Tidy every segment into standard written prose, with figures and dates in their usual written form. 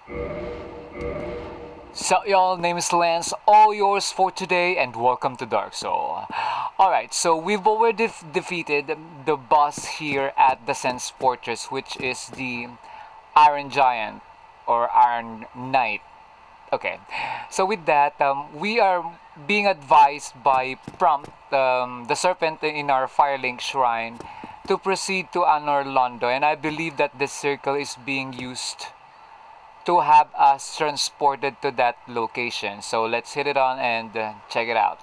So y'all, name is Lance, all yours for today, and welcome to Dark Soul. Alright, so we've already defeated the boss here at the Sense Fortress, which is the Iron Giant or Iron Knight. Okay, so with that, we are being advised by Prompt, the serpent in our Firelink shrine, to proceed to Anor Londo, and I believe that this circle is being used to have us transported to that location. So let's hit it on and check it out.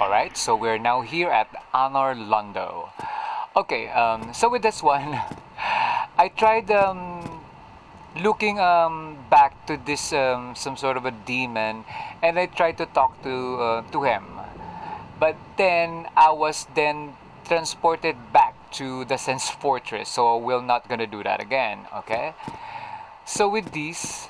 Alright, so we're now here at Anor Londo. Okay, so with this one, I tried looking back to this some sort of a demon, and I tried to talk to him, but then I was then transported back to the Sense Fortress, so we're not gonna do that again. Okay, so with these,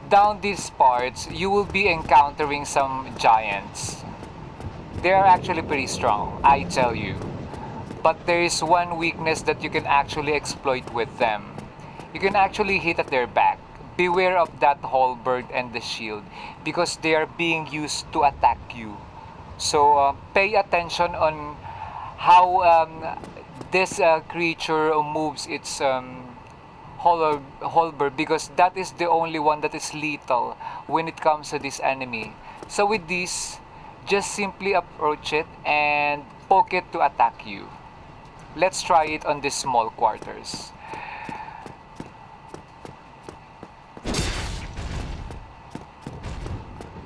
down these parts, you will be encountering some giants. They are actually pretty strong, I tell you. But there is one weakness that you can actually exploit with them. You can actually hit at their back. Beware of that halberd and the shield because they are being used to attack you. So pay attention on how this creature moves its halberd because that is the only one that is lethal when it comes to this enemy. So with this, just simply approach it and poke it to attack you. Let's try it on these small quarters.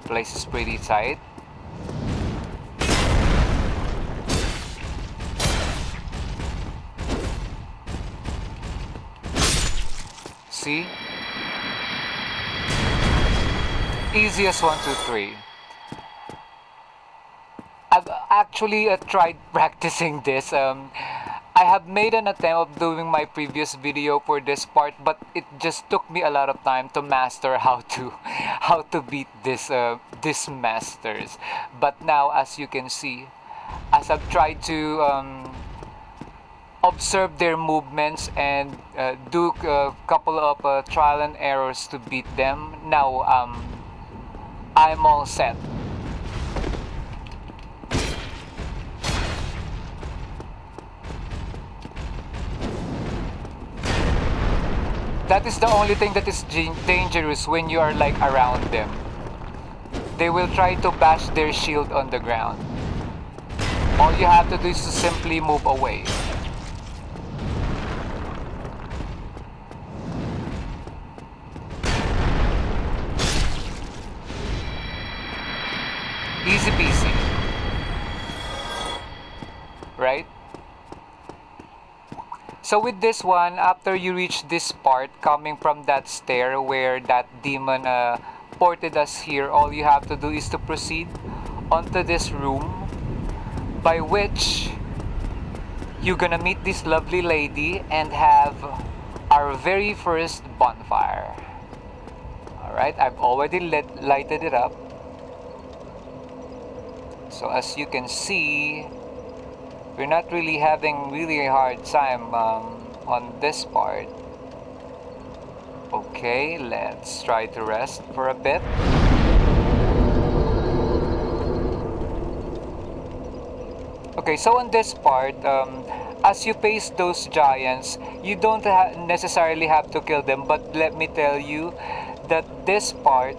Place is pretty tight. See? Easiest 1, 2, 3. I've actually tried practicing this. I have made an attempt of doing my previous video for this part, but it just took me a lot of time to master how to how to beat this masters. But now, as you can see, as I've tried to observe their movements and do a couple of trial and errors to beat them, now I'm all set. That is the only thing that is dangerous when you are like around them. They will try to bash their shield on the ground. All you have to do is to simply move away. Easy peasy. Right? So with this one, after you reach this part, coming from that stair where that demon ported us here, all you have to do is to proceed onto this room, by which you're gonna meet this lovely lady and have our very first bonfire. Alright, I've already lighted it up. So as you can see, we're not really having really a hard time on this part. Okay, let's try to rest for a bit. Okay, so on this part, as you face those giants, you don't necessarily have to kill them, but let me tell you that this part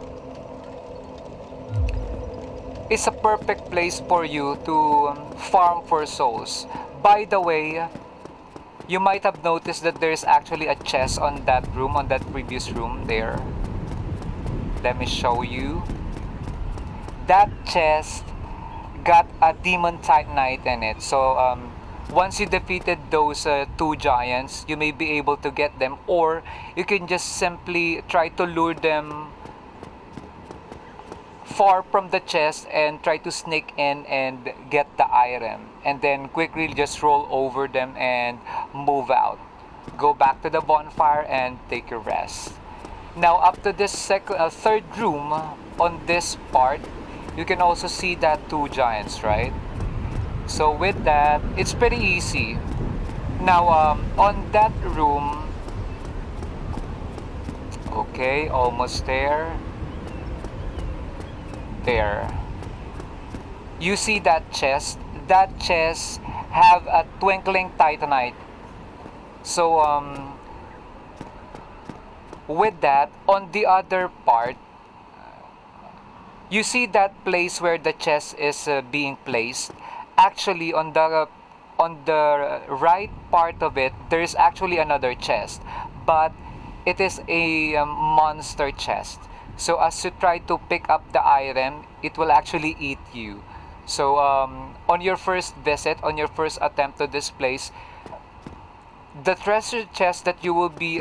is a perfect place for you to farm for souls. By the way, you might have noticed that there's actually a chest on that room, on that previous room there. Let me show you. That chest got a demon titanite in it. So once you defeated those two giants, you may be able to get them, or you can just simply try to lure them far from the chest and try to sneak in and get the item, and then quickly just roll over them and move out. Go back to the bonfire and take your rest. Now up to this third room on this part, you can also see that two giants, right? So with that, it's pretty easy. Now on that room, okay, almost there. There. You see that chest? That chest have a twinkling titanite. So with that, on the other part, you see that place where the chest is being placed. Actually, on the right part of it, there is actually another chest, but it is a monster chest. So as you try to pick up the item, it will actually eat you. So on your first visit, on your first attempt to this place, the treasure chest that you will be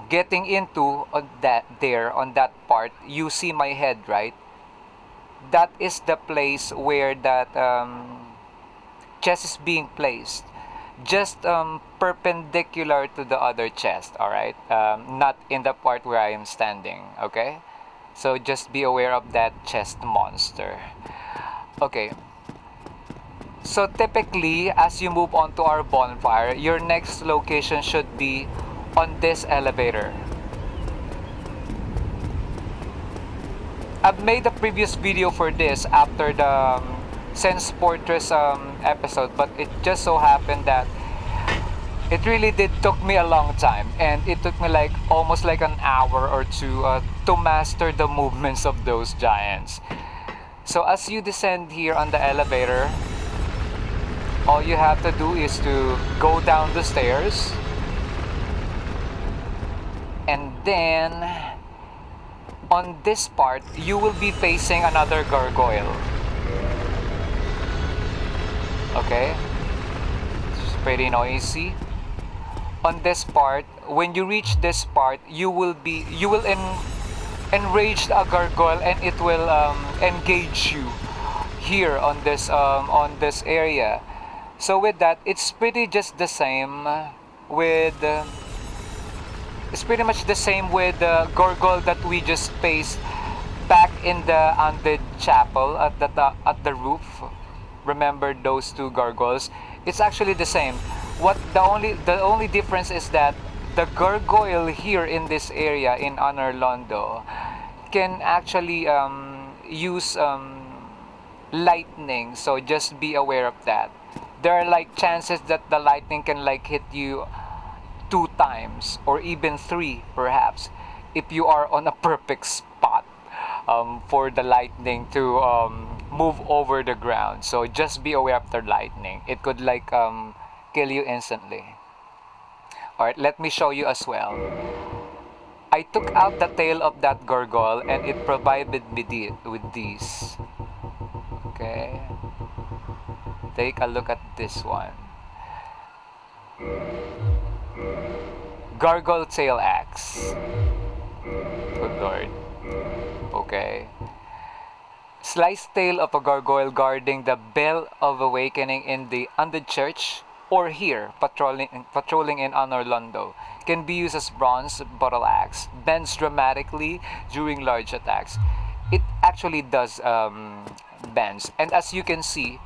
getting into on that part, you see my head, right? That is the place where that chest is being placed, just perpendicular to the other chest. All right, not in the part where I am standing. Okay, so just be aware of that chest monster. Okay, so typically as you move on to our bonfire, your next location should be on this elevator. I've made a previous video for this after the Sense Fortress episode, but it just so happened that it really did took me a long time, and it took me like almost like an hour or two to master the movements of those giants. So as you descend here on the elevator, all you have to do is to go down the stairs, and then on this part you will be facing another gargoyle. Okay, it's pretty noisy. On this part, when you reach this part, you will enrage a gargoyle, and it will engage you here on this area. So with that, it's pretty just the same with it's pretty much the same with the gargoyle that we just faced back in the Undead Chapel at the roof. Remember those two gargoyles? It's actually the same. What the only difference is that the gargoyle here in this area in Anor Londo can actually use lightning. So just be aware of that. There are like chances that the lightning can like hit you 2 times or even 3 perhaps if you are on a perfect spot for the lightning to move over the ground. So just be aware of the lightning. It could like kill you instantly. Alright, let me show you as well. I took out the tail of that gargoyle and it provided me with these. Okay, take a look at this one. Gargoyle tail axe. Good lord. Okay. Sliced tail of a gargoyle guarding the Bell of Awakening in the Undead Church, or here, patrolling in Anor Londo. Can be used as bronze battle axe. Bends dramatically during large attacks. It actually does bends. And as you can see,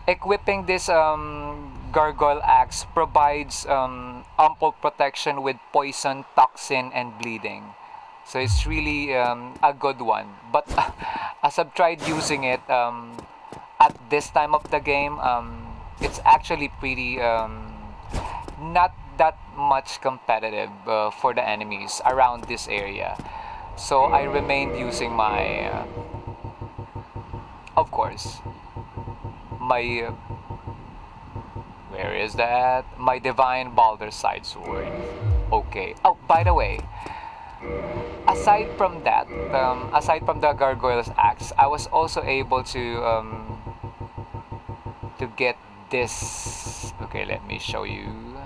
equipping this gargoyle axe provides ample protection with poison, toxin, and bleeding. So it's really a good one. But as I've tried using it at this time of the game, it's actually pretty not that much competitive for the enemies around this area. So I remained using my, of course, my where is that? My Divine Balder Side Sword. Okay. Oh, by the way, aside from the Gargoyle's Axe, I was also able to get this. Okay, let me show you.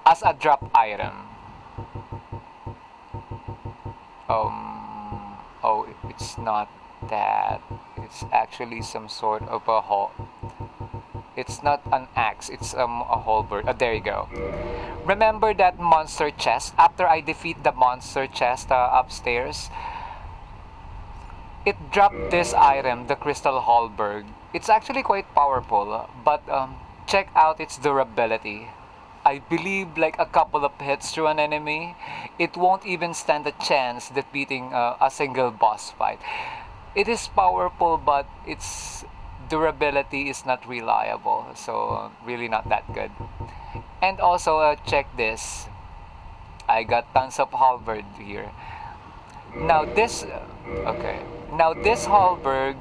As a drop item. Oh, it's not that. It's actually some sort of a hole. It's not an axe. It's a halberd. There you go. Remember that monster chest? After I defeat the monster chest upstairs, it dropped this item, the Crystal Halberd. It's actually quite powerful, but check out its durability. I believe like a couple of hits through an enemy, it won't even stand a chance defeating a single boss fight. It is powerful, but its durability is not reliable, so really not that good. And also, check this. I got tons of halberd here. Now this, okay. Now this halberd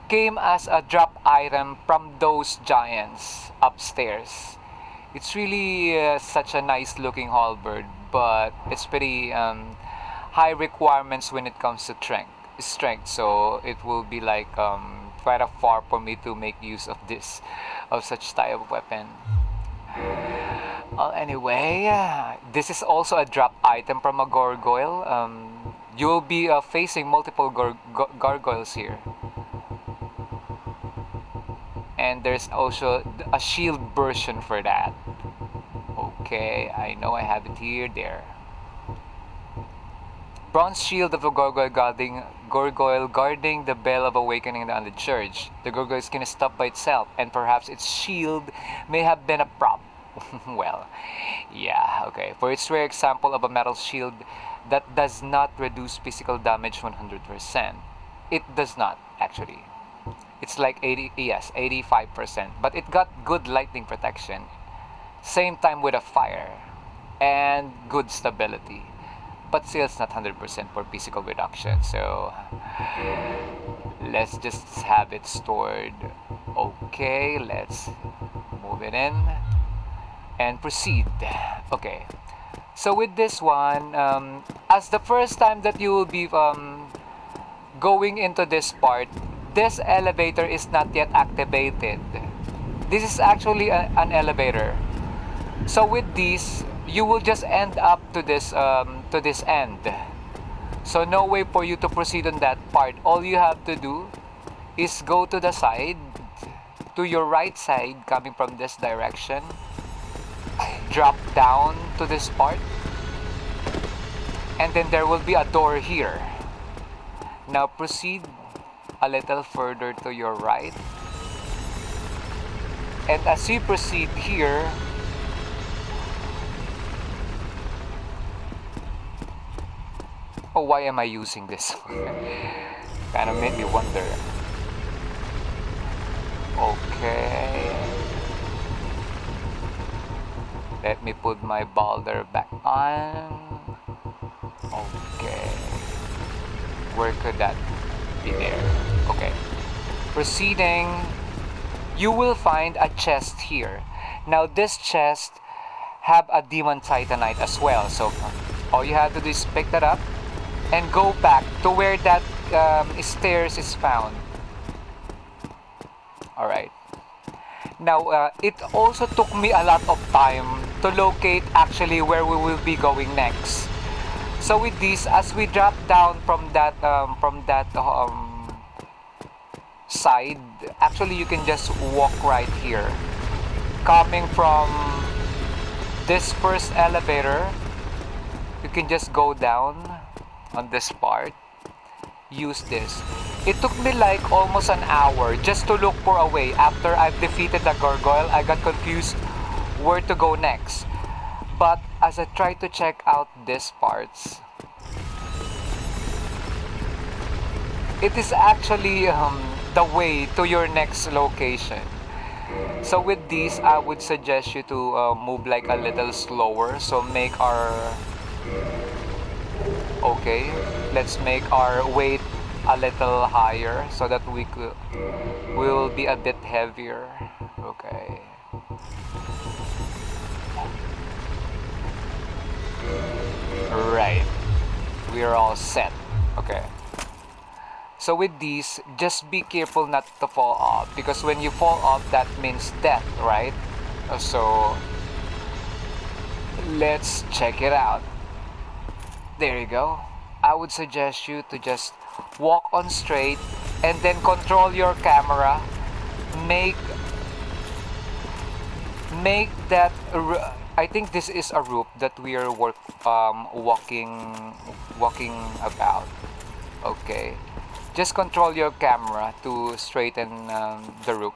came as a drop item from those giants upstairs. It's really such a nice looking halberd, but it's pretty high requirements when it comes to strength. So it will be like quite a far for me to make use of this, of such type of weapon. Well, anyway, this is also a drop item from a gargoyle. You'll be facing multiple gargoyles here. And there's also a shield version for that. Okay, I know I have it here, there. Bronze shield of a gargoyle guarding the bell of awakening on the church. The gargoyle skin is stopped by itself, and perhaps its shield may have been a prop. Well, yeah, okay. For its rare example of a metal shield that does not reduce physical damage 100%. It does not, actually. It's like 85%. But it got good lightning protection. Same time with a fire. And good stability. But still it's not 100% for physical reduction. So let's just have it stored. Okay, let's move it in. And proceed. Okay. So with this one, as the first time that you will be going into this part, this elevator is not yet activated. This is actually an elevator. So with these, you will just end up to this end. So no way for you to proceed on that part. All you have to do is go to the side, to your right side, coming from this direction. Drop down to this part, and then there will be a door here. Now proceed a little further to your right, and as you proceed here, oh, why am I using this? Kind of made me wonder. Okay, let me put my Balder back on. Okay, where could that be? There. Okay, proceeding, you will find a chest here. Now this chest have a demon titanite as well, so all you have to do is pick that up and go back to where that stairs is found. Alright, now it also took me a lot of time to locate actually where we will be going next. So with this, as we drop down from that side, actually you can just walk right here. Coming from this first elevator, you can just go down on this part. Use this. It took me like almost an hour just to look for a way. After I've defeated the gargoyle, I got confused where to go next. But as I tried to check out these parts, it is actually the way to your next location. So with these, I would suggest you to move like a little slower. So make our, okay, let's make our weight a little higher so that we will be a bit heavier. Okay. Right. We are all set. Okay. So with these, just be careful not to fall off, because when you fall off, that means death, right? So let's check it out. There you go. I would suggest you to just walk on straight and then control your camera. Make make that I think this is a route that we are walking about. Okay. Just control your camera to straighten the route.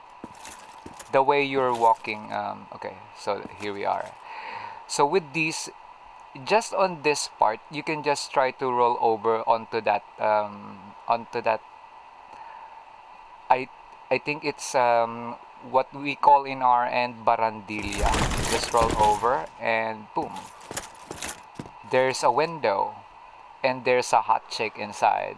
The way you're walking. Okay, so here we are. So with these, just on this part, you can just try to roll over onto that. I I think it's what we call in our end barandilla. Just roll over and boom. There's a window and there's a hot chick inside.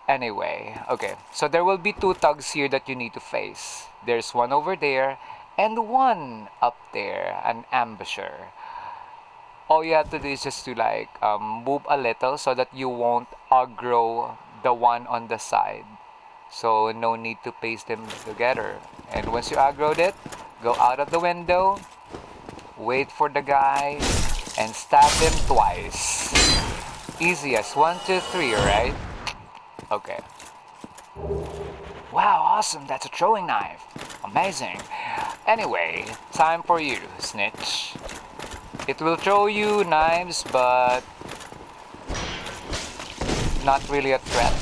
Anyway, okay. So there will be two thugs here that you need to face. There's one over there and one up there, an ambusher. All you have to do is just to like move a little so that you won't aggro the one on the side. So no need to paste them together. And once you aggroed it, go out of the window, wait for the guy, and stab him twice. Easy as 1, 2, 3, right? Okay. Wow, awesome, that's a throwing knife. Amazing. Anyway, time for you, Snitch. It will throw you knives, but not really a threat.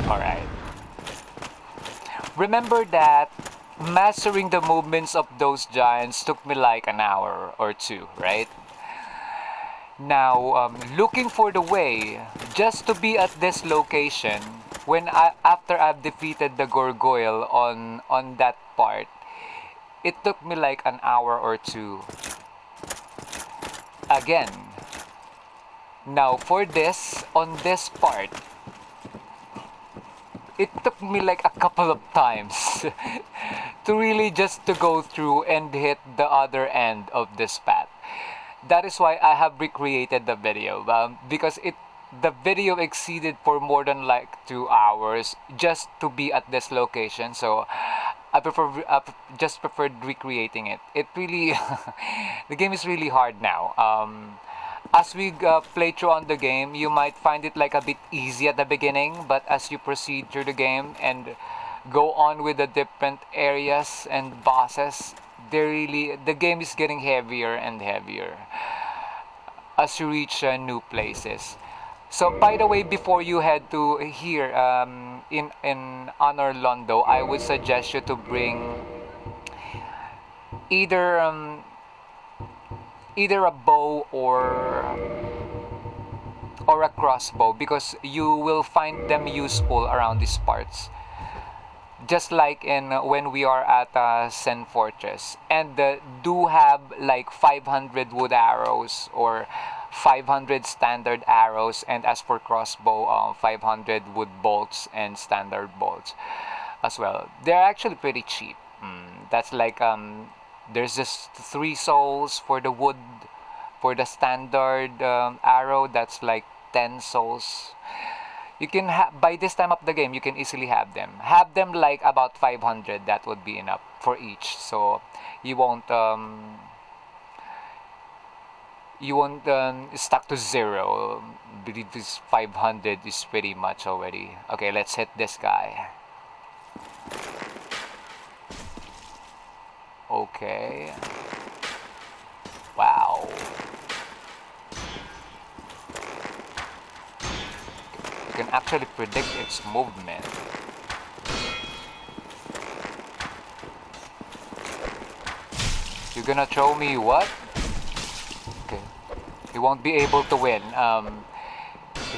Alright. Remember that mastering the movements of those giants took me like an hour or two, right? Now, looking for the way just to be at this location after I've defeated the gargoyle on that part, it took me like an hour or two. Again. Now, for this, on this part, it took me like a couple of times to really just to go through and hit the other end of this path. That is why I have recreated the video, because the video exceeded for more than like 2 hours just to be at this location. So just preferred recreating it. It really the game is really hard now. As we play through on the game, you might find it like a bit easy at the beginning, but as you proceed through the game and go on with the different areas and bosses, the game is getting heavier and heavier as you reach new places. So by the way, before you head to here in Honor Londo, I would suggest you to bring either either a bow or a crossbow, because you will find them useful around these parts. Just like in when we are at Sen Fortress, and do have like 500 wood arrows or 500 standard arrows, and as for crossbow, 500 wood bolts and standard bolts as well. They're actually pretty cheap. That's like there's just 3 souls for the wood. For the standard arrow, that's like 10 souls. You can by this time of the game, you can easily have them. Have them like about 500. That would be enough for each. So you won't stuck to 0. I believe this 500 is pretty much already. Okay, let's hit this guy. Okay. Wow. You can actually predict its movement. You're gonna throw me what? Okay. You won't be able to win.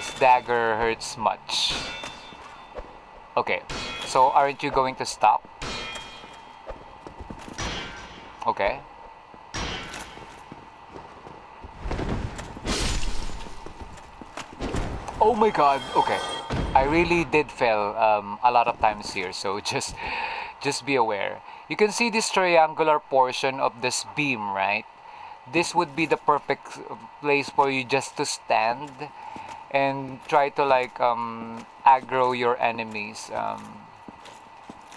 This dagger hurts much. Okay, so aren't you going to stop? Okay. Oh my god, okay. I really did fail a lot of times here, so just be aware. You can see this triangular portion of this beam, right? This would be the perfect place for you just to stand and try to like aggro your enemies.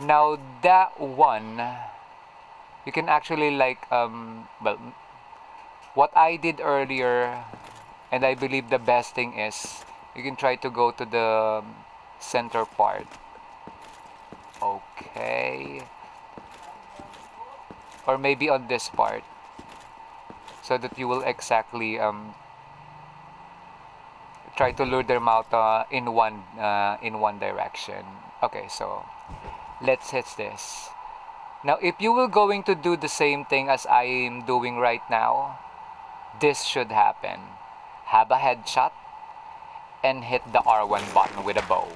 Now that one, you can actually like well, what I did earlier, and I believe the best thing is you can try to go to the center part. Okay, or maybe on this part, so that you will exactly try to lure them out in one direction. Okay, so let's hit this. Now, if you will going to do the same thing as I am doing right now, this should happen. Have a headshot and hit the R1 button with a bow.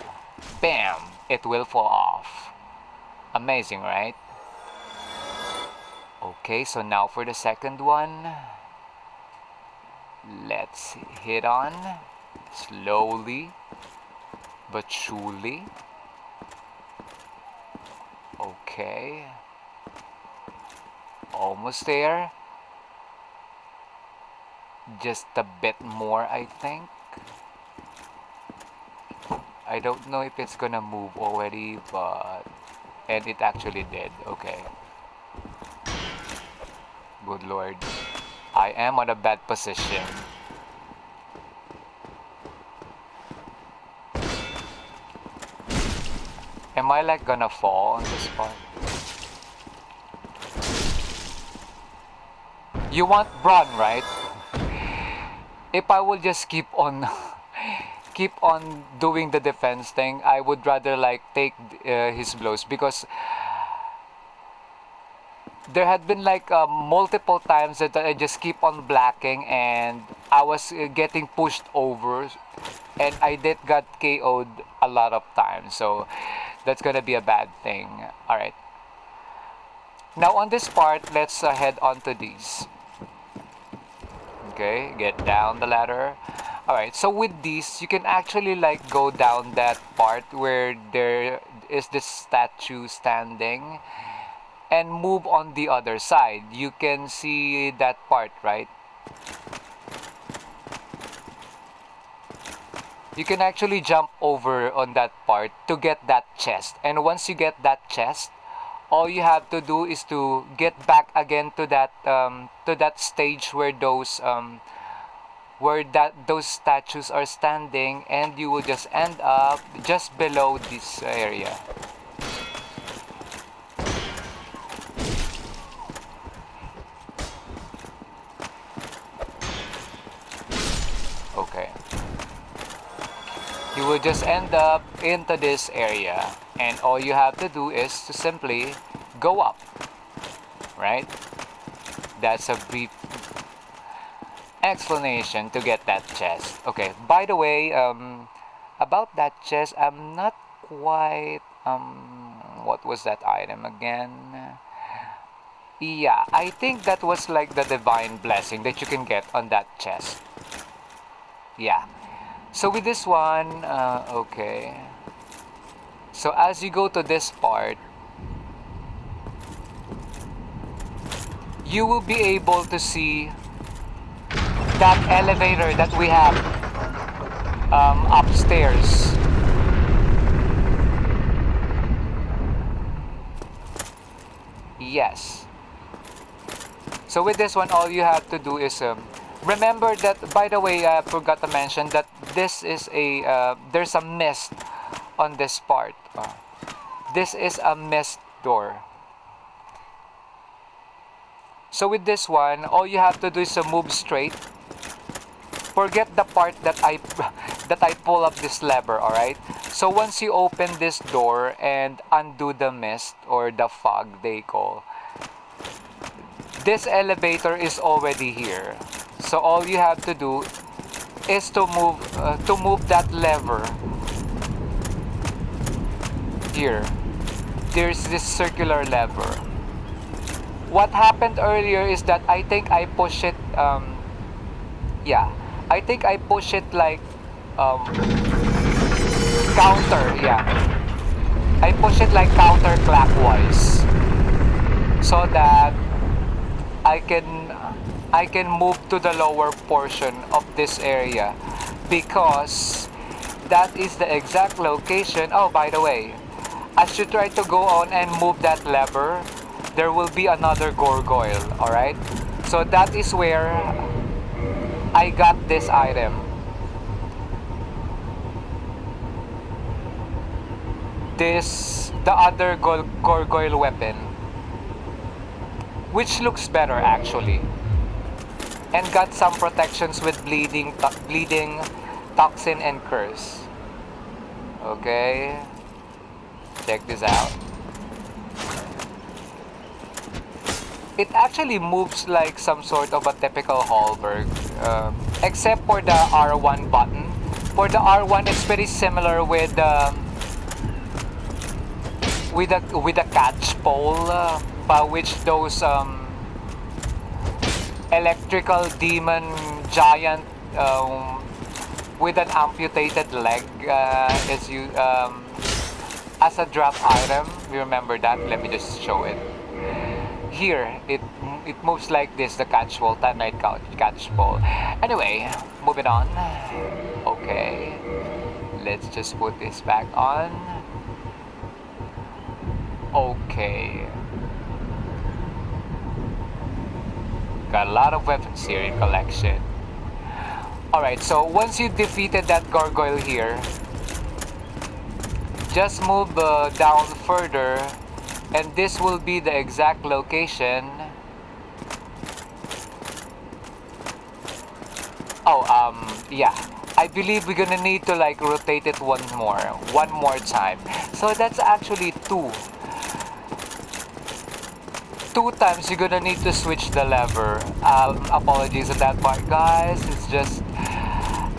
Bam! It will fall off. Amazing, right? Okay, so now for the second one. Let's hit on slowly but surely. Okay, almost there. Just a bit more, I think. I don't know if it's gonna move already, but and it actually did. Okay, good lord, I am on a bad position. Am I like gonna fall on this part? You want Braun, right? If I will just keep on keep on doing the defense thing, I would rather like take his blows, because there had been like multiple times that I just keep on blacking and I was getting pushed over, and I did got KO'd a lot of times, so that's gonna be a bad thing. Alright, now on this part, let's head on to these. Okay, get down the ladder. Alright, so with these, you can actually like go down that part where there is this statue standing and move on the other side. You can see that part, right? You can actually jump over on that part to get that chest. And once you get that chest, all you have to do is to get back again to that stage where those statues are standing, and you will just end up just below this area. Okay, you will just end up into this area, and all you have to do is to simply go up, right? That's a brief explanation to get that chest. Okay, by the way, about that chest, I'm not quite what was that item again? Yeah, I think that was like the divine blessing that you can get on that chest. Yeah, so with this one, okay, so as you go to this part, you will be able to see that elevator that we have upstairs. Yes. So with this one, all you have to do is remember that. By the way, I forgot to mention that this is a there's a mist on this part. This is a mist door. So with this one, all you have to do is to move straight. Forget the part that I that I pull up this lever, all right? So once you open this door and undo the mist or the fog they call, this elevator is already here. So all you have to do is to move that lever here. There's this circular lever. What happened earlier is that I think I push it. Yeah, I think I push it like um, counter. Yeah, I push it like counterclockwise so that I can I can move to the lower portion of this area because that is the exact location. Oh, by the way, as you try to go on and move that lever, there will be another gargoyle, alright? So that is where I got this item. The other gargoyle weapon, which looks better actually, and got some protections with bleeding, toxin, and curse. Okay, check this out. It actually moves like some sort of a typical Hallberg, except for the R1 button. For the R1, it's very similar with with a catch pole, by which those electrical demon giant with an amputated leg is you as a drop item. You remember that? Let me just show it. Here, it moves like this, the catch pole, that night catch pole. Anyway, moving on. Okay, let's just put this back on. Okay, got a lot of weapons here in collection. Alright, so once you defeated that gargoyle here, just move down further, and this will be the exact location. Oh, yeah, I believe we're gonna need to like rotate it one more time. So that's actually two times you're gonna need to switch the lever. Apologies on that part, guys. It's just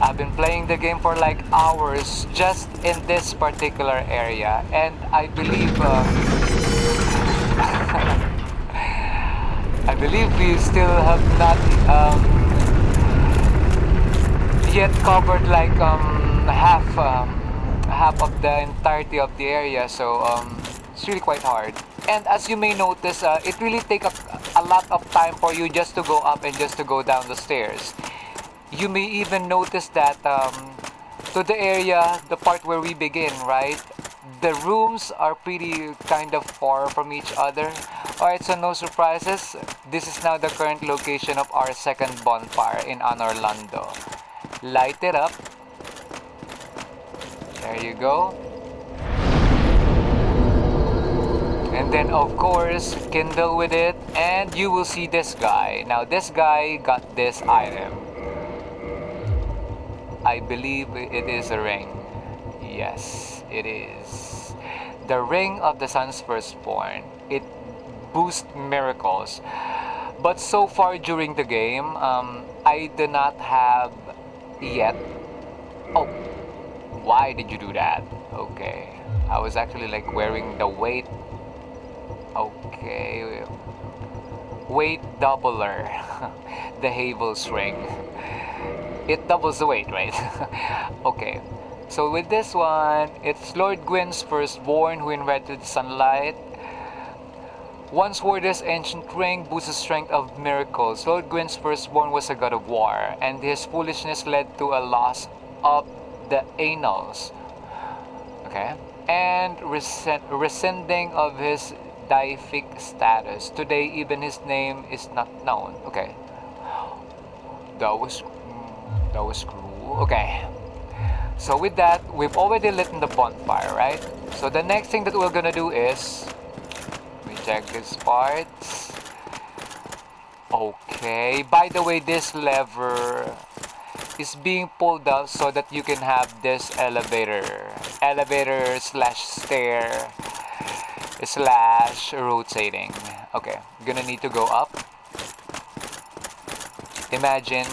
I've been playing the game for like hours just in this particular area, and I believe I believe we still have not yet covered like half of the entirety of the area. So it's really quite hard. And as you may notice, it really takes a lot of time for you just to go up and just to go down the stairs. You may even notice that to the area, the part where we begin, right? The rooms are pretty kind of far from each other. Alright, so no surprises. This is now the current location of our second bonfire in Anorlando. Light it up. There you go. And then of course, kindle with it, and you will see this guy. Now this guy got this item. I believe it is a ring. Yes, it is. The Ring of the Sun's Firstborn. It boosts miracles. But so far during the game, I do not have yet. Oh, why did you do that? Okay, I was actually like wearing the weight. Okay, weight doubler. The Havel's ring. It doubles the weight, right? Okay, so with this one, it's Lord Gwyn's firstborn who invented sunlight. Once wore this ancient ring boosts the strength of miracles. Lord Gwyn's firstborn was a god of war, and his foolishness led to a loss of the annals. Okay, and rescinding of his deific status. Today, even his name is not known. Okay, that was cool. Okay, so with that, we've already lit the bonfire, right? So the next thing that we're gonna do is we check this part. Okay, by the way, this lever is being pulled up so that you can have this elevator slash stair slash rotating. Okay, gonna need to go up. Imagine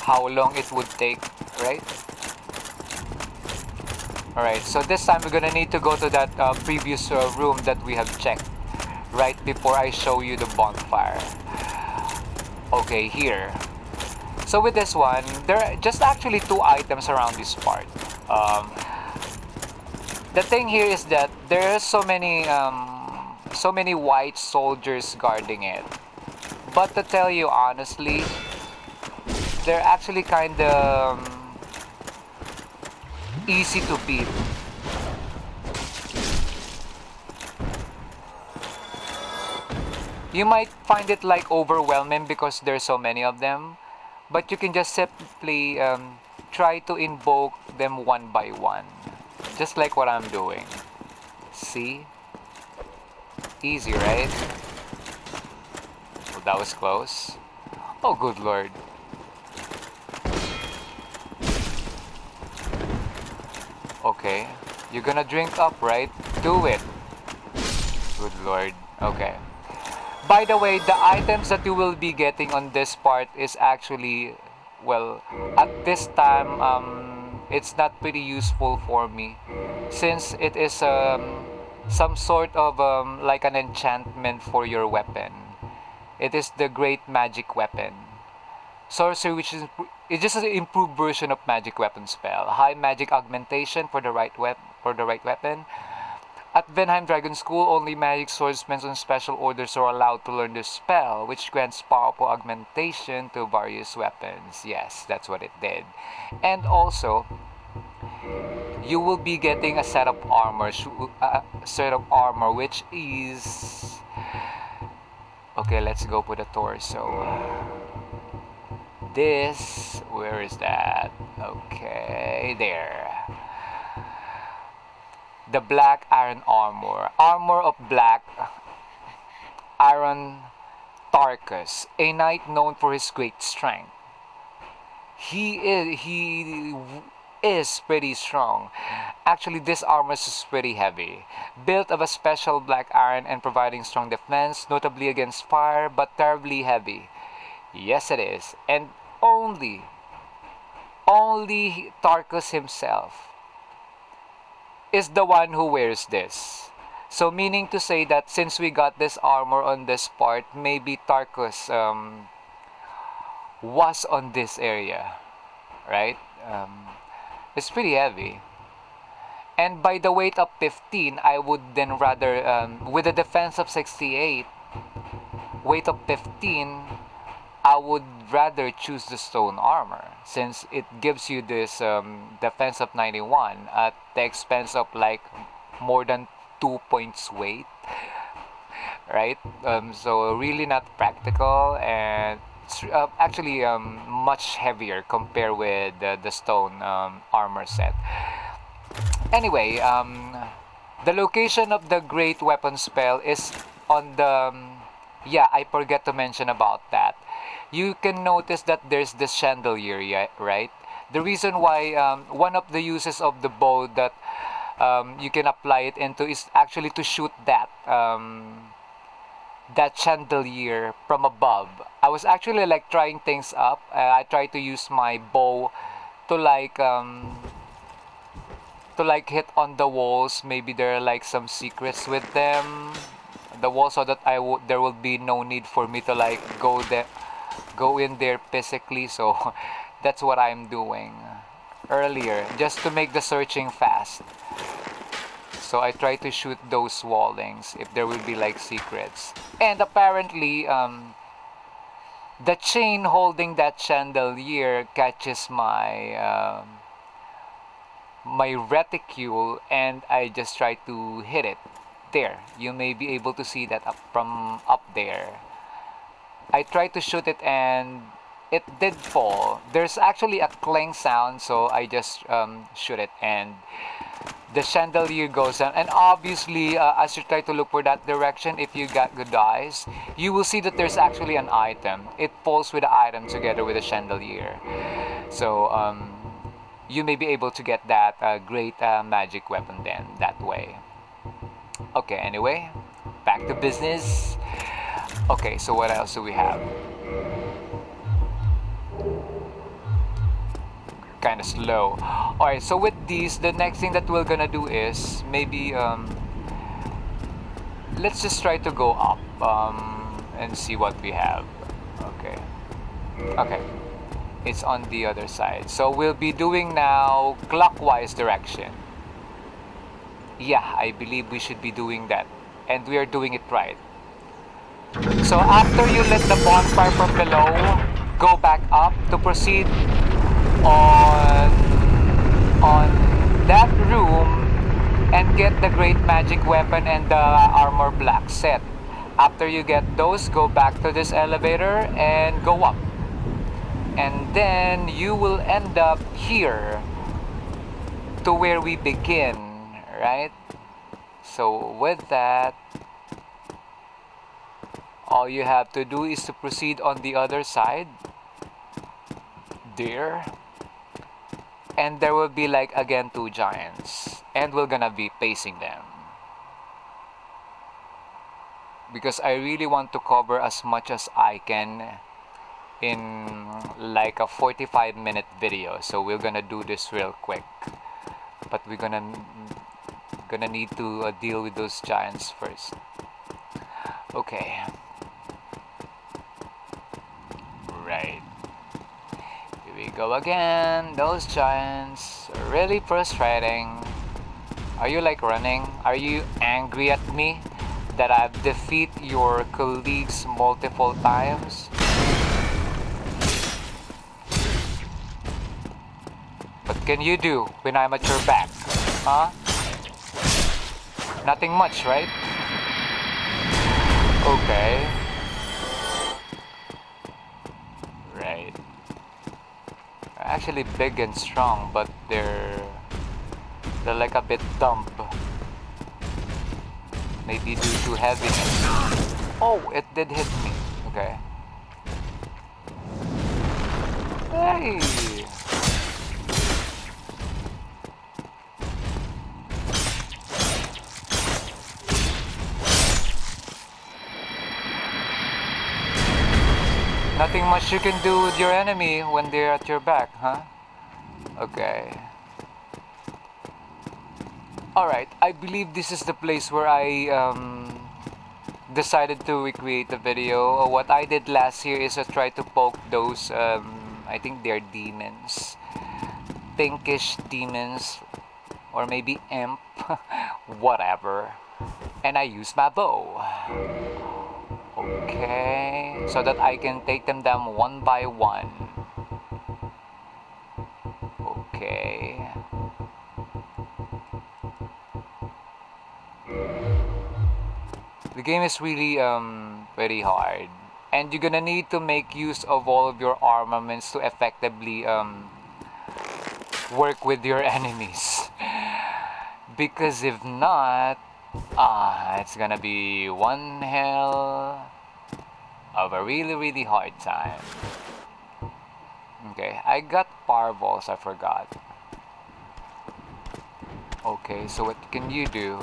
how long it would take right? Alright, so this time we're gonna need to go to that previous room that we have checked right before I show you the bonfire. Okay, here. So with this one, there are just actually two items around this part. Um, the thing here is that there are so many white soldiers guarding it. But to tell you honestly, they're actually kind of easy to beat. You might find it like overwhelming because there's so many of them, but you can just simply try to invoke them one by one, just like what I'm doing. See? Easy, right? Well, that was close. Oh, good lord. Okay. You're gonna drink up, right? Do it. Good lord. Okay. By the way, the items that you will be getting on this part is actually, well, at this time, it's not pretty useful for me, since it is some sort of like an enchantment for your weapon. It is the Great Magic Weapon. Sorcery, which is it's just an improved version of magic weapon spell. High magic augmentation for the right weapon. At Venheim Dragon School, only magic swordsmen on special orders are allowed to learn this spell, which grants powerful augmentation to various weapons. Yes, that's what it did. And also, you will be getting a set of armor, which is okay. Let's go for the torso. This, where is that? Okay, there. The black iron armor of black iron. Tarkus, a knight known for his great strength. He is pretty strong. Actually, this armor is pretty heavy, built of a special black iron and providing strong defense, notably against fire, but terribly heavy. Yes, it is, and only Tarkus himself is the one who wears this. So meaning to say that since we got this armor on this part, maybe Tarkus was on this area, right? It's pretty heavy. And by the weight of 15, I would then rather, with a defense of 68, weight of 15, I would rather choose the stone armor, since it gives you this defense of 91 at the expense of like more than 2 points weight, right? So really not practical, and it's actually much heavier compared with the stone armor set. Anyway, the location of the great weapon spell is on the yeah, I forget to mention about that. You can notice that there's this chandelier, yeah, right? The reason why one of the uses of the bow that you can apply it into is actually to shoot that chandelier from above. I was actually like trying things up. I tried to use my bow to like hit on the walls. Maybe there are like some secrets with them. The wall, so that there will be no need for me to like go in there physically. So that's what I'm doing earlier, just to make the searching fast. So I try to shoot those wallings if there will be like secrets. And apparently, the chain holding that chandelier catches my reticule, and I just try to hit it. There, you may be able to see that from up there. I tried to shoot it and it did fall. There's actually a clang sound, so I just shoot it, and the chandelier goes down. And obviously, as you try to look for that direction, if you got good eyes, you will see that there's actually an item. It falls with the item together with the chandelier. So you may be able to get that great magic weapon then that way. Okay, anyway, back to business. Okay, so what else do we have? kind of slow. Alright, so with these, the next thing that we're gonna do is maybe let's just try to go up and see what we have. Okay. Okay. It's on the other side. So we'll be doing now clockwise direction. Yeah, I believe we should be doing that. And we are doing it right. So after you lit the bonfire from below, go back up to proceed on that room and get the great magic weapon and the armor black set. After you get those, go back to this elevator and go up. And then you will end up here to where we begin, right? So with that, all you have to do is to proceed on the other side. There. And there will be like again 2 giants. And we're gonna be pacing them. Because I really want to cover as much as I can in like a 45-minute video. So we're gonna do this real quick. But we're gonna need to deal with those giants first. Okay. Right. Here we go again. Those giants are really frustrating. Are you like running? Are you angry at me that I've defeated your colleagues multiple times? What can you do when I'm at your back? Huh? Nothing much, right? Okay. Right. They're actually big and strong, but they're like a bit dumb. Maybe due to heaviness. Oh, it did hit me. Okay. Hey! Nothing much you can do with your enemy when they're at your back, huh? Okay. Alright, I believe this is the place where I decided to recreate the video. What I did last year is to try to poke those, I think they're demons. Pinkish demons. Or maybe imp. Whatever. And I used my bow. Okay, so that I can take them down one by one. Okay. The game is really very hard, and you're gonna need to make use of all of your armaments to effectively work with your enemies. Because if not, it's gonna be one hell of a really hard time. Okay, I got parvols, I forgot. Okay, so what can you do?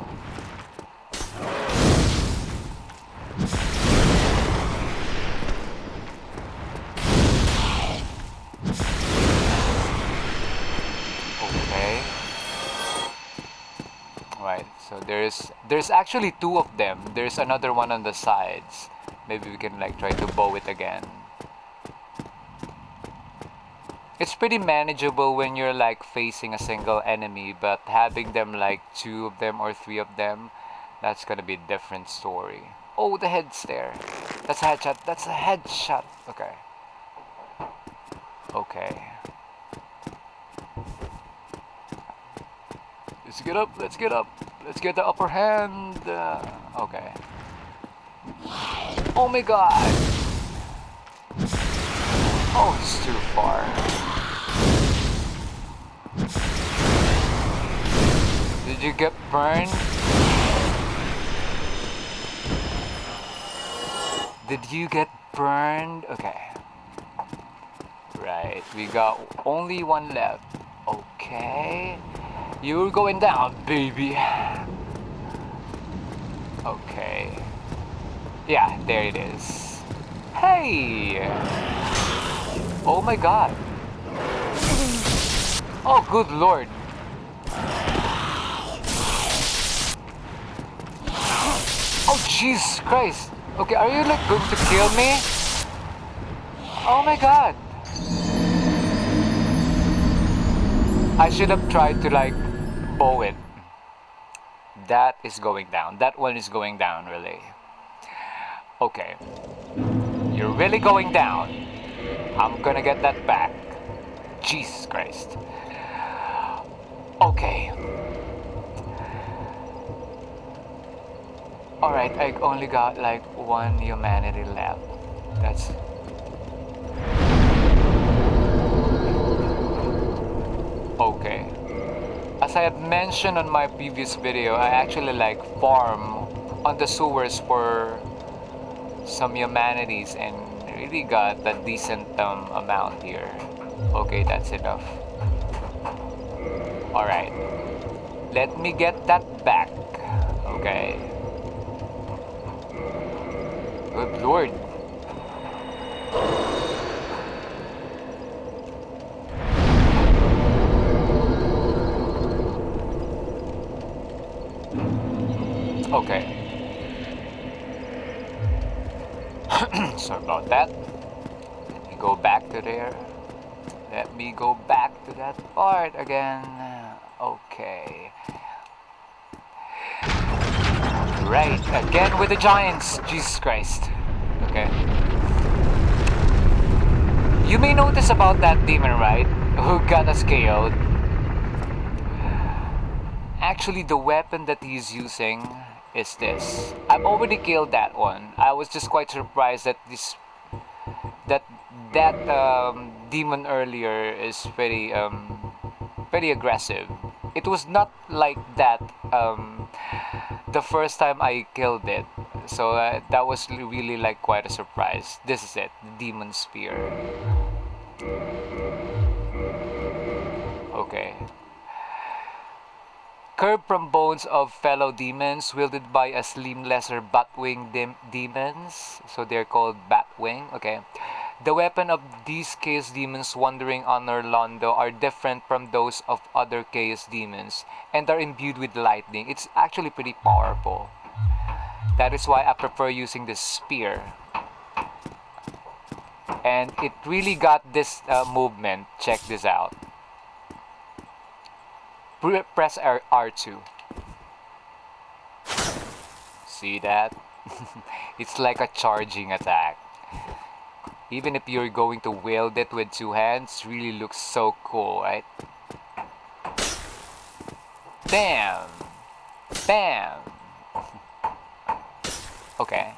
Okay. Right, so there's actually 2 of them. There's another one on the sides. Maybe we can like try to bow it again. It's pretty manageable when you're like facing a single enemy, but having them like 2 of them or 3 of them, that's gonna be a different story. Oh, the head's there. That's a headshot. That's a headshot. Okay. Okay. Let's get up. Let's get up. Let's get the upper hand. Okay. Oh my god. Oh, it's too far. Did you get burned? Did you get burned? Okay. Right, we got only 1 left. Okay. You're going down, baby. Okay. Yeah, there it is. Hey! Oh my god. Oh, good lord. Oh, Jesus Christ. Okay, are you like going to kill me? Oh my god. I should have tried to like bow it. That is going down. That one is going down, really. Okay. You're really going down. I'm gonna get that back. Jesus Christ. Okay. Alright, I only got like one humanity left. That's... Okay. As I had mentioned on my previous video, I actually like farm on the sewers for some humanities and really got a decent amount here. Okay, that's enough. Alright. Let me get that back. Okay. Good lord. Okay. Sorry about that. Let me go back to there. Let me go back to that part again. Okay. Right, again with the giants. Jesus Christ. Okay. You may notice about that demon, right? Who got us KO'd. Actually, the weapon that he's using is this. I've already killed that one. I was just quite surprised that that demon earlier is pretty aggressive. It was not like that the first time I killed it. So that was really like quite a surprise. This is it, the demon spear. Okay. Curved from bones of fellow demons, wielded by a slim lesser Batwing demons. So they're called Batwing. Okay. The weapon of these chaos demons wandering on Orlando are different from those of other chaos demons and are imbued with lightning. It's actually pretty powerful. That is why I prefer using this spear. And it really got this movement. Check this out. Press R2. See that? It's like a charging attack. Even if you're going to wield it with two hands, really looks so cool, right? Bam! Bam! Okay.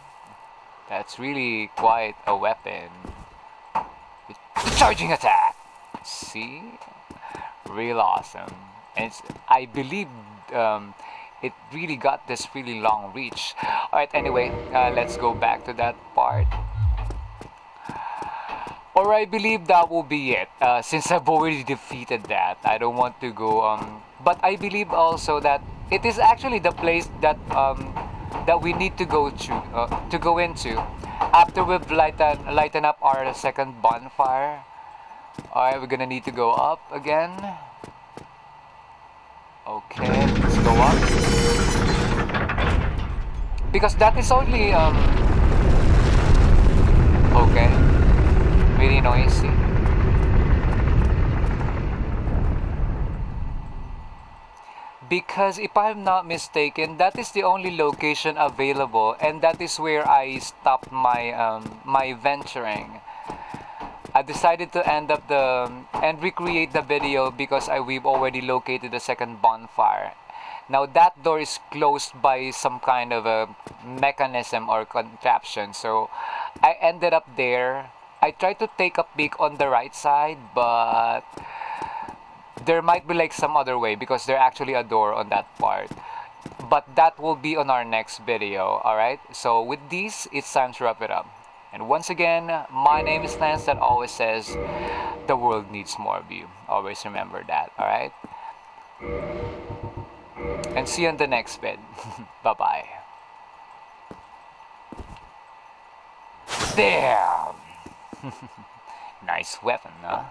That's really quite a weapon. The charging attack! See? Real awesome. And I believe it really got this really long reach. Alright, anyway, let's go back to that part. Or I believe that will be it. Since I've already defeated that, I don't want to go. But I believe also that it is actually the place that that we need to go into after we've lighten up our second bonfire. Alright, we're gonna need to go up again. Okay, let's go up. Because that is only okay. Really noisy. Because if I'm not mistaken, that is the only location available, and that is where I stopped my venturing. I decided to end up and recreate the video because we've already located the second bonfire. Now that door is closed by some kind of a mechanism or contraption, so I ended up there. I tried to take a peek on the right side, but there might be like some other way because there's actually a door on that part. But that will be on our next video, alright? So with this, it's time to wrap it up. And once again, my name is Lance that always says, the world needs more of you. Always remember that, alright? And see you on the next vid. Bye-bye. Damn! Nice weapon, huh?